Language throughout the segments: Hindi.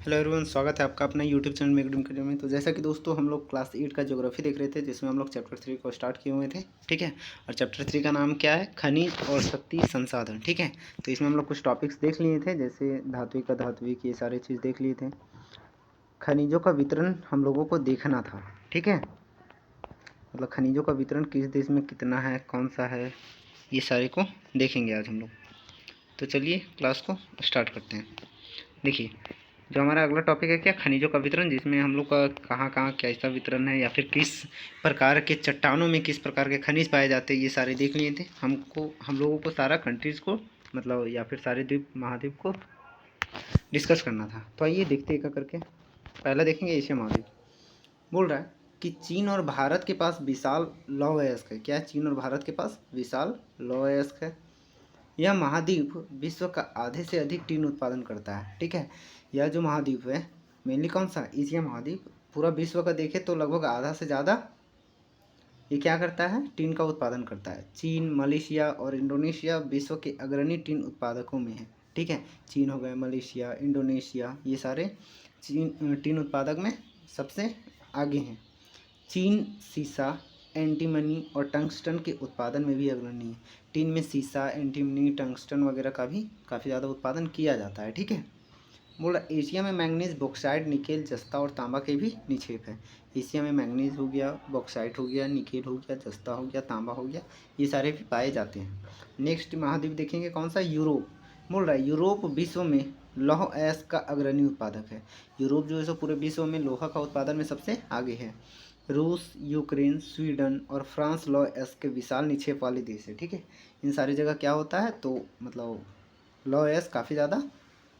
हेलो एवरीवन, स्वागत है आपका अपना YouTube channel make dream career में। तो जैसा कि दोस्तों हम लोग क्लास 8 का ज्योग्राफी देख रहे थे, जिसमें हम लोग चैप्टर 3 को स्टार्ट किए हुए थे। ठीक है, और चैप्टर 3 का नाम क्या है? खनिज और शक्ति संसाधन। ठीक है, तो इसमें हम लोग कुछ टॉपिक्स देख लिए थे, जैसे धात्विक अधात्विक, ये सारे चीज़ देख लिए थे। खनिजों का वितरण हम लोगों को देखना था। ठीक है, मतलब खनिजों का वितरण किस देश में कितना है, कौन सा है, ये सारे को देखेंगे आज हम लोग। तो चलिए क्लास को स्टार्ट करते हैं। देखिए, जो हमारा अगला टॉपिक है क्या? खनिजों का वितरण, जिसमें हम लोग का कहाँ कहाँ कैसा वितरण है, या फिर किस प्रकार के चट्टानों में किस प्रकार के खनिज पाए जाते हैं, ये सारे देख लिए थे। हम लोगों को सारा कंट्रीज़ को, मतलब या फिर सारे द्वीप महाद्वीप को डिस्कस करना था। तो आइए देखते एक करके। पहला देखेंगे एशिया महाद्वीप। बोल रहा है कि चीन और भारत के पास विशाल लौह अयस्क है। क्या है? चीन और भारत के पास विशाल लौह अयस्क है। यह महाद्वीप विश्व का आधे से अधिक टीन उत्पादन करता है। ठीक है, यह जो महाद्वीप है मेनली कौन सा? एशिया महाद्वीप। पूरा विश्व का देखे तो लगभग आधा से ज़्यादा ये क्या करता है? टीन का उत्पादन करता है। चीन, मलेशिया और इंडोनेशिया विश्व के अग्रणी टीन उत्पादकों में है। ठीक है, चीन हो गया, मलेशिया, इंडोनेशिया, ये सारे टीन उत्पादक में सबसे आगे हैं। चीन सीसा, एंटीमनी और टंगस्टन के उत्पादन में भी अग्रणी है। टीन में सीसा, एंटीमनी, टंगस्टन वगैरह का भी काफ़ी ज़्यादा उत्पादन किया जाता है। ठीक है, बोला एशिया में मैंगनीज, बॉक्साइट, निकेल, जस्ता और तांबा के भी निक्षेप है। एशिया में मैंगनीज हो गया, बॉक्साइट हो गया, निकेल हो गया, जस्ता हो गया, तांबा हो गया, ये सारे भी पाए जाते हैं। नेक्स्ट महाद्वीप देखेंगे कौन सा? यूरोप। बोल रहा है यूरोप विश्व में लौह अयस्क का अग्रणी उत्पादक है। यूरोप जो है सो पूरे विश्व में लोहा का उत्पादन में सबसे आगे है। रूस, यूक्रेन, स्वीडन और फ्रांस लौह अयस्क के विशाल निक्षेप वाले देश है। ठीक है, इन सारी जगह क्या होता है? तो मतलब लौह अयस्क काफ़ी ज़्यादा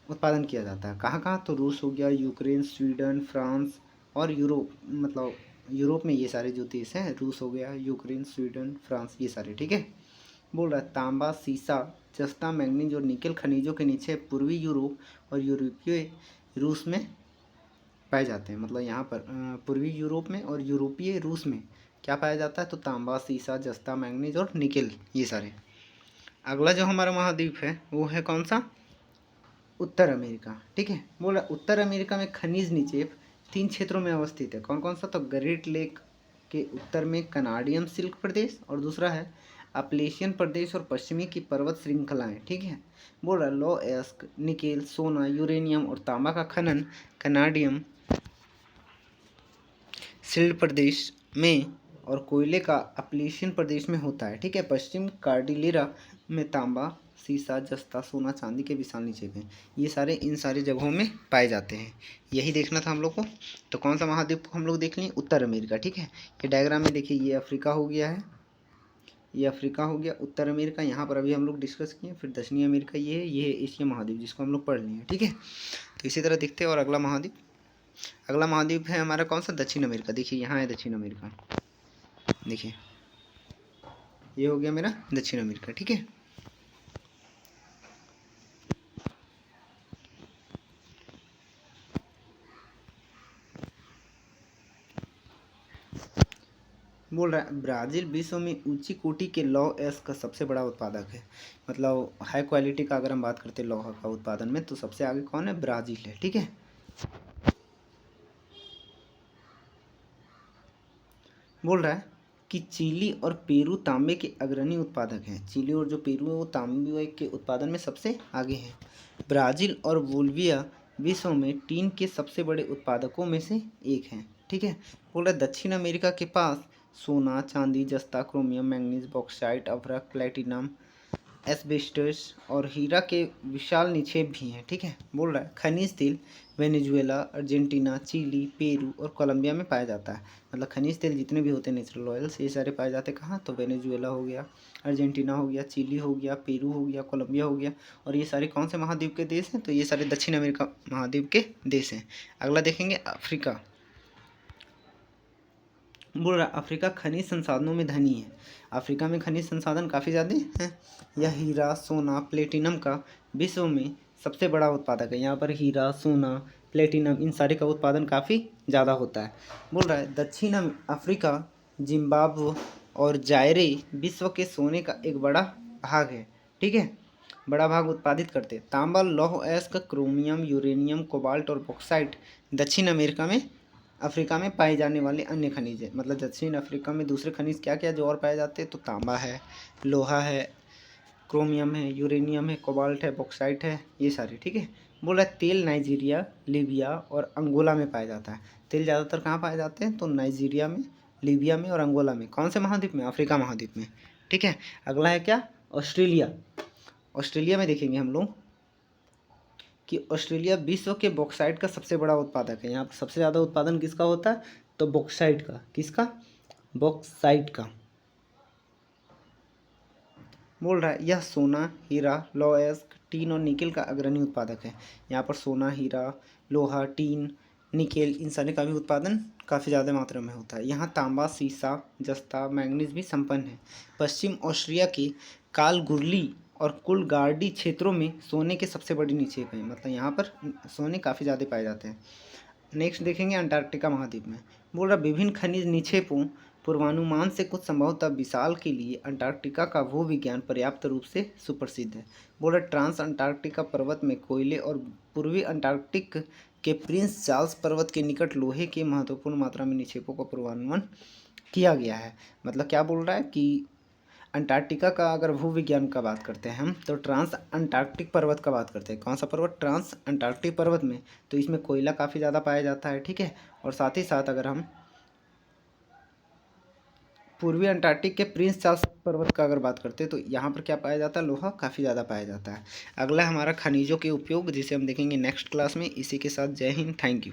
उत्पादन किया जाता है। कहाँ कहाँ? तो रूस हो गया, यूक्रेन, स्वीडन, फ्रांस और यूरोप। मतलब यूरोप में ये सारे जो देश हैं, रूस हो गया, यूक्रेन, स्वीडन, फ्रांस, ये सारे। ठीक है, बोल रहा है तांबा, सीसा, जस्ता, मैंगनीज और निकेल खनिजों के नीचे पूर्वी यूरोप और यूरोपीय रूस में पाए जाते हैं। मतलब यहाँ पर पूर्वी यूरोप में और यूरोपीय रूस में क्या पाया जाता है? तो तांबा, सीसा, जस्ता, मैंगनीज और निकेल, ये सारे। अगला जो हमारा महाद्वीप है वो है कौन सा? उत्तर अमेरिका। ठीक है, बोला उत्तर अमेरिका में खनिज निक्षेप 3 क्षेत्रों में अवस्थित है। कौन कौन सा? तो ग्रेट लेक के उत्तर में कनाडियन सिल्क प्रदेश, और दूसरा है अपलेशियन प्रदेश और पश्चिमी की पर्वत श्रृंखलाएं। ठीक है, बोल रहा है लौह अयस्क, निकेल, सोना, यूरेनियम और तांबा का खनन कनाडियन सिल्क प्रदेश में और कोयले का अपलेशियन प्रदेश में होता है। ठीक है, पश्चिम कार्डिलेरा में तांबा, सीसा, जस्ता, सोना, चांदी के विशाल निक्षेप हैं। ये सारे इन सारी जगहों में पाए जाते हैं। यही देखना था हम लोग को। तो कौन सा महाद्वीप को हम लोग देख लिए? उत्तर अमेरिका। ठीक है, ये डायग्राम में देखिए, ये अफ्रीका हो गया है, ये अफ्रीका हो गया, उत्तर अमेरिका यहाँ पर अभी हम लोग डिस्कस किए। फिर दक्षिणी अमेरिका ये है एशिया महाद्वीप, जिसको हम लोग पढ़ लिए हैं। ठीक है, तो इसी तरह देखते हैं। और अगला महाद्वीप है हमारा कौन सा? दक्षिण अमेरिका। देखिए यहाँ है दक्षिण अमेरिका। देखिए ये हो गया मेरा दक्षिण अमेरिका। ठीक है, बोल रहा है ब्राज़ील विश्व में ऊंची कोटि के लौह अयस्क का सबसे बड़ा उत्पादक है। मतलब हाई क्वालिटी का अगर हम बात करते हैं लौह का उत्पादन में, तो सबसे आगे कौन है? ब्राज़ील है। ठीक है, बोल रहा है कि चिली और पेरू तांबे के अग्रणी उत्पादक हैं। चिली और जो पेरू है वो तांबे के उत्पादन में सबसे आगे हैं। ब्राज़ील और बोलिविया विश्व में टीन के सबसे बड़े उत्पादकों में से एक हैं। ठीक है, बोल रहा है दक्षिण अमेरिका के पास सोना, चांदी, जस्ता, क्रोमियम, मैंगनीज, बॉक्साइट, अभ्रक, प्लेटिनम, एस्बेस्टस और हीरा के विशाल निक्षेप भी हैं। ठीक है, बोल रहा है खनिज तेल वेनेजुएला, अर्जेंटीना, चिली, पेरू और कोलंबिया में पाया जाता है। मतलब खनिज तेल जितने भी होते हैं, नेचुरल ऑयल्स, ये सारे पाए जाते हैं कहाँ? तो वेनेजुएला हो गया, अर्जेंटीना हो गया, चिली हो गया, पेरू हो गया, कोलंबिया हो गया। और ये सारे कौन से महाद्वीप के देश हैं? तो ये सारे दक्षिण अमेरिका महाद्वीप के देश हैं। अगला देखेंगे अफ्रीका। बोल रहा अफ्रीका खनिज संसाधनों में धनी है। अफ्रीका में खनिज संसाधन काफ़ी ज़्यादा हैं। यह हीरा, सोना, प्लेटिनम का विश्व में सबसे बड़ा उत्पादक है। यहाँ पर हीरा, सोना, प्लेटिनम, इन सारे का उत्पादन काफ़ी ज़्यादा होता है। बोल रहा है दक्षिण अफ्रीका, जिम्बाब्वे और जायरे विश्व के सोने का एक बड़ा भाग है। ठीक है, बड़ा भाग उत्पादित करते हैं। तांबा, लौह अयस्क, क्रोमियम, यूरेनियम, कोबाल्ट और बॉक्साइट दक्षिण अमेरिका में अफ्रीका में पाए जाने वाले अन्य खनिज है। मतलब दक्षिण अफ्रीका में दूसरे खनिज क्या क्या जो और पाए जाते हैं, तो तांबा है, लोहा है, क्रोमियम है, यूरेनियम है, कोबाल्ट है, बॉक्साइट है, ये सारे। ठीक है। बोल रहा है तेल नाइजीरिया, लीबिया और अंगोला में पाया जाता है। तेल ज़्यादातर कहाँ पाए जाते हैं, तो नाइजीरिया में, लीबिया में और अंगोला में। कौन से महाद्वीप में, अफ्रीका महाद्वीप में। ठीक है। अगला है क्या, ऑस्ट्रेलिया। ऑस्ट्रेलिया में देखेंगे हम लोग कि ऑस्ट्रेलिया विश्व के बॉक्साइट का सबसे बड़ा उत्पादक है। यहाँ पर सबसे ज़्यादा उत्पादन किसका होता है, तो बॉक्साइट का। किसका, बॉक्साइट का। बोल रहा है यह सोना, हीरा, लौह अयस्क, टीन और निकेल का अग्रणी उत्पादक है। यहाँ पर सोना, हीरा, लोहा, टीन, निकेल, इन सारे का भी उत्पादन काफ़ी ज़्यादा मात्रा में होता है। यहाँ तांबा, सीसा, जस्ता, मैंगनीज भी संपन्न है। पश्चिम ऑस्ट्रेलिया के कालगुरली और कुलगार्डी क्षेत्रों में सोने के सबसे बड़ी निक्षेप हैं। मतलब यहाँ पर सोने काफ़ी ज़्यादा पाए जाते हैं। नेक्स्ट देखेंगे अंटार्कटिका महाद्वीप में। बोल रहा विभिन्न खनिज निक्षेपों पूर्वानुमान से कुछ संभवतः विशाल के लिए अंटार्कटिका का भूविज्ञान पर्याप्त रूप से सुप्रसिद्ध है। बोल रहा ट्रांस अंटार्कटिका पर्वत में कोयले और पूर्वी अंटार्कटिक के प्रिंस चार्ल्स पर्वत के निकट लोहे के महत्वपूर्ण मात्रा में निक्षेपों का पूर्वानुमान किया गया है। मतलब क्या बोल रहा है कि अंटार्कटिका का अगर भूविज्ञान का बात करते हैं हम, तो ट्रांस अंटार्कटिक पर्वत का बात करते हैं। कौन सा पर्वत, ट्रांस अंटार्कटिक पर्वत में, तो इसमें कोयला काफ़ी ज़्यादा पाया जाता है। ठीक है। और साथ ही साथ अगर हम पूर्वी अंटार्कटिक के प्रिंस चार्ल्स पर्वत का अगर बात करते हैं, तो यहाँ पर क्या पाया जाता है, लोहा काफ़ी ज़्यादा पाया जाता है। अगला हमारा खनिजों के उपयोग, जिसे हम देखेंगे नेक्स्ट क्लास में। इसी के साथ जय हिंद, थैंक यू।